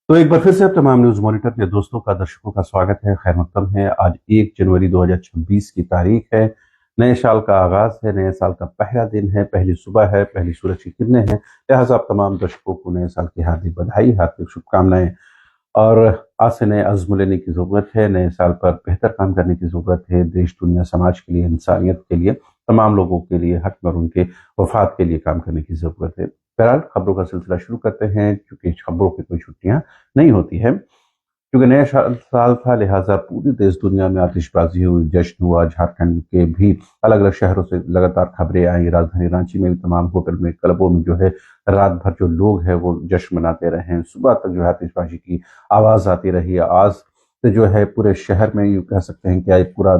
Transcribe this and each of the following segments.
तो एक बार फिर से अब तमाम न्यूज़ मॉनिटर के दोस्तों का दर्शकों का स्वागत है। खैर मकदम है। आज 1 जनवरी 2026 की तारीख है। नए साल का आगाज़ है, नए साल का पहला दिन है, पहली सुबह है, पहली सूरज की किरणें हैं। लिहाज़ा आप तमाम दर्शकों को नए साल की हार्दिक बधाई, हार्दिक शुभकामनाएँ। और आज से नए अज़्म लेने की ज़रूरत है, नए साल पर बेहतर काम करने की ज़रूरत है, देश, दुनिया, समाज के लिए, इंसानियत के लिए, तमाम लोगों के लिए, हक़ और उनके वफ़ाद के लिए काम करने की ज़रूरत है। बहरहाल खबरों का सिलसिला शुरू करते हैं, चूँकि खबरों की कोई छुट्टियाँ नहीं होती हैं। क्योंकि नया साल था, लिहाजा पूरी देश दुनिया में आतिशबाजी हुई, जश्न हुआ। झारखंड के भी अलग-अलग शहरों से लगातार खबरें आई। राजधानी रांची में भी तमाम होटल में, क्लबों में जो है रात भर जो लोग हैं वो जश्न मनाते रहे हैं। सुबह तक जो है आतिशबाजी की आवाज़ आती रही है। आज से जो है पूरे शहर में यूँ कह सकते हैं कि आज पूरा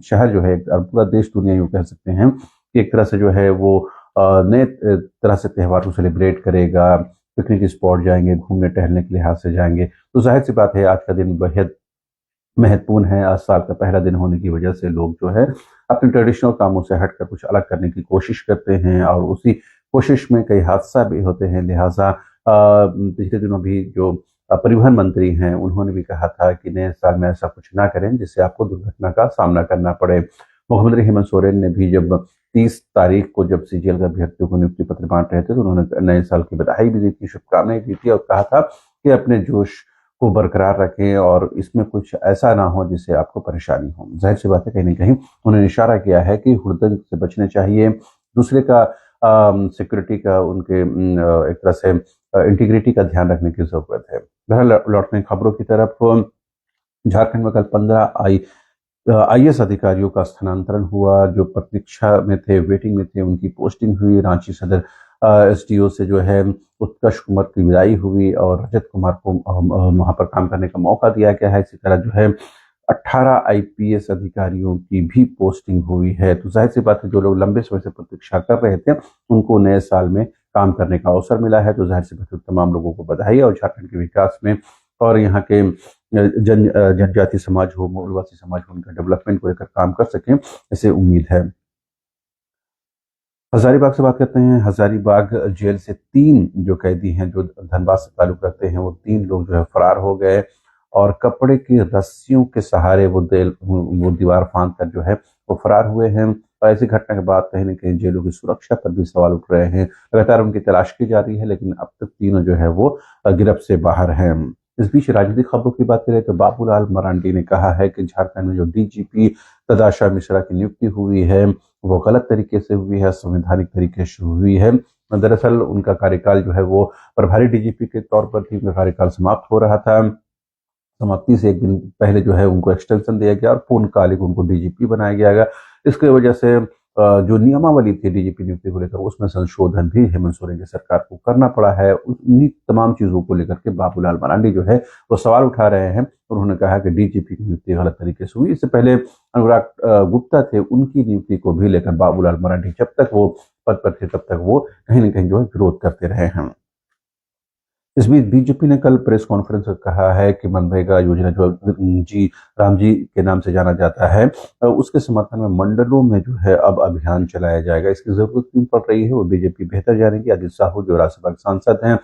शहर जो है और पूरा देश दुनिया यूँ कह सकते हैं कि एक तरह से जो है वो नए तरह से त्योहार को सेलिब्रेट करेगा। पिकनिक स्पॉट जाएँगे, घूमने टहलने के लिहाज से जाएँगे। तो ज़ाहिर-सी बात है आज का दिन बेहद महत्वपूर्ण है। आज साल का पहला दिन होने की वजह से लोग जो है अपने ट्रेडिशनल कामों से हटकर कुछ अलग करने की कोशिश करते हैं और उसी कोशिश में कई हादसा भी होते हैं। लिहाजा पिछले दिनों भी जो परिवहन मंत्री हैं उन्होंने भी कहा था कि नए साल में ऐसा कुछ ना करें जिससे आपको दुर्घटना का सामना करना पड़े। मुख्यमंत्री हेमंत सोरेन ने भी जब 30 तारीख को जब सीजीएल के अभ्यर्थियों को नियुक्ति पत्र बाँट रहे थे तो उन्होंने नए साल की बधाई भी दी थी, शुभकामनाएँ दी थी और कहा था कि अपने जोश को बरकरार रखें और इसमें कुछ ऐसा ना हो जिससे आपको परेशानी हो। ज़ाहिर-सी बात है कहीं न कहीं उन्होंने इशारा किया है कि हुड़दंग से बचने चाहिए, दूसरे का सिक्योरिटी का उनके एक तरह से इंटीग्रिटी का ध्यान रखने की ज़रूरत है। बहरहाल लौटते हैं खबरों की तरफ। झारखंड में कल 15 आईएएस अधिकारियों का स्थानांतरण हुआ। जो प्रतीक्षा में थे, वेटिंग में थे, उनकी पोस्टिंग हुई। रांची सदर एसडीओ से जो है उत्कर्ष कुमार की विदाई हुई और रजत कुमार को वहाँ पर काम करने का मौका दिया गया है। इसी तरह जो है 18 आईपीएस अधिकारियों की भी पोस्टिंग हुई है। तो ज़ाहिर-सी बात है जो लोग लंबे समय से प्रतीक्षा कर रहे थे, उनको नए साल में काम करने का अवसर मिला है। तो ज़ाहिर-सी बात है तमाम लोगों को बधाई और झारखंड के विकास में और यहाँ के जनजाति समाज हो, मूलवासी समाज हो, उनका डेवलपमेंट को लेकर काम कर सकें, ऐसे उम्मीद है। हजारीबाग से बात करते हैं। हजारीबाग जेल से 3 जो कैदी हैं जो धनबाद से ताल्लुक रखते हैं, वो 3 लोग जो है फरार हो गए और कपड़े की रस्सियों के सहारे वो दीवार फांद कर जो है वो फरार हुए हैं। और ऐसी घटना के बाद कहीं न कहीं जेलों की सुरक्षा पर भी सवाल उठ रहे हैं। लगातार उनकी तलाश की जा रही है लेकिन अब तक तीनों जो है वो गिरफ्त से बाहर हैं। इस बीच राजनीतिक खबरों की बात करें तो बाबूलाल मरांडी ने कहा है कि झारखंड में जो डीजीपी तदाशा मिश्रा की नियुक्ति हुई है वो गलत तरीके से हुई है, संवैधानिक तरीके से हुई है। दरअसल उनका कार्यकाल जो है वो प्रभारी डीजीपी के तौर पर ही उनका कार्यकाल समाप्त हो रहा था। समाप्ति से 1 दिन पहले जो है उनको एक्सटेंशन दिया गया और पूर्णकालिक उनको डीजीपी बनाया गया। इसकी वजह से जो नियमावली थी डीजीपी नियुक्ति को लेकर उसमें संशोधन भी हेमंत सोरेन की सरकार को करना पड़ा है। उन्हीं तमाम चीज़ों को लेकर के बाबूलाल मरांडी जो है वो सवाल उठा रहे हैं। उन्होंने कहा कि डीजीपी की नियुक्ति गलत तरीके से हुई। इससे पहले अनुराग गुप्ता थे, उनकी नियुक्ति को भी लेकर बाबूलाल मरांडी जब तक वो पद पर थे तब तक वो कहीं न कहीं जो है विरोध करते रहे हैं। इस बीच बीजेपी ने कल प्रेस कॉन्फ्रेंस में कहा है कि मनरेगा योजना जो जी राम जी के नाम से जाना जाता है उसके समर्थन में मंडलों में जो है अब अभियान चलाया जाएगा। इसकी जरूरत क्यों पड़ रही है वो बीजेपी बेहतर जानेगी। अजित साहू जो राज्यसभा के सांसद हैं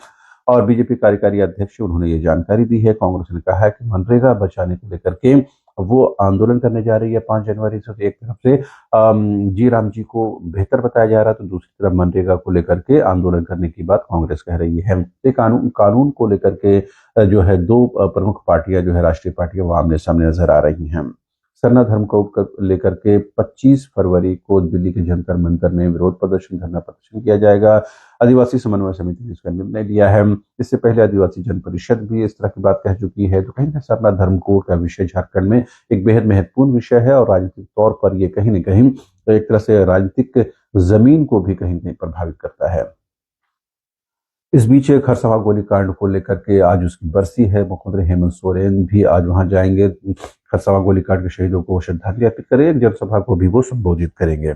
और बीजेपी कार्यकारी अध्यक्ष उन्होंने ये जानकारी दी है। कांग्रेस ने कहा है कि मनरेगा बचाने को लेकर के वो आंदोलन करने जा रही है 5 जनवरी से। तो एक तरफ से जी राम जी को बेहतर बताया जा रहा है तो दूसरी तरफ मनरेगा को लेकर के आंदोलन करने की बात कांग्रेस कह रही है। ये कानून को लेकर के जो है 2 प्रमुख पार्टियां जो है राष्ट्रीय पार्टियां वो आमने सामने नजर आ रही हैं। सरना धर्म को लेकर के 25 फरवरी को दिल्ली के जंतर मंतर में विरोध प्रदर्शन, धरना प्रदर्शन किया जाएगा। आदिवासी समन्वय समिति ने इसका निर्णय लिया है। इससे पहले आदिवासी जन परिषद भी इस तरह की बात कह चुकी है। तो कहीं ना सरना धर्म कोड का विषय झारखंड में एक बेहद महत्वपूर्ण विषय है और राजनीतिक तौर पर ये कहीं न कहीं एक तरह से राजनीतिक जमीन को भी कहीं न कहीं प्रभावित करता है। इस बीच खरसवां गोलीकांड को लेकर के आज उसकी बरसी है। मुख्यमंत्री हेमंत सोरेन भी आज वहां जाएंगे। खरसवां गोलीकांड के शहीदों को श्रद्धांजलि अर्पित करेंगे। एक जनसभा को भी वो संबोधित करेंगे।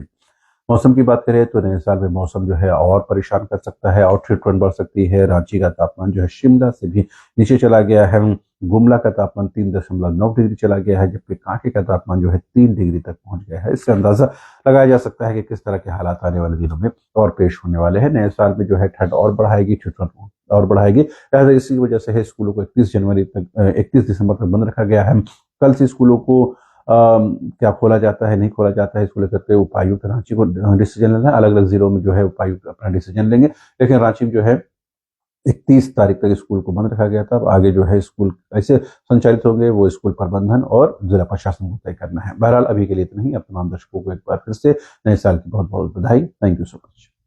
मौसम की बात करें तो नए साल में मौसम जो है और परेशान कर सकता है और ठंड बढ़ सकती है। रांची का तापमान जो है शिमला से भी नीचे चला गया है। गुमला का तापमान 3.9 डिग्री चला गया है जबकि कांके का तापमान जो है 3 डिग्री तक पहुंच गया है। इससे अंदाजा लगाया जा सकता है कि किस तरह के हालात आने वाले दिनों में और पेश होने वाले हैं। नए साल में जो है ठंड और बढ़ाएगी, और बढ़ाएगी। लिहाजा इसी वजह से है स्कूलों को 31 दिसंबर तक बंद रखा गया है। कल से स्कूलों को क्या खोला जाता है नहीं खोला जाता है, इसको लेकर उपायुक्त रांची को डिसीजन लेना है। अलग अलग जिलों में जो है उपायुक्त अपना डिसीजन लेंगे, लेकिन रांची में जो है 31 तारीख तक स्कूल को बंद रखा गया था। अब आगे जो है स्कूल कैसे संचालित होंगे वो स्कूल प्रबंधन और जिला प्रशासन को तय करना है। बहरहाल अभी के लिए इतना ही। अब तमाम दर्शकों को एक बार फिर से नए साल की बहुत बहुत बधाई। Thank you so much.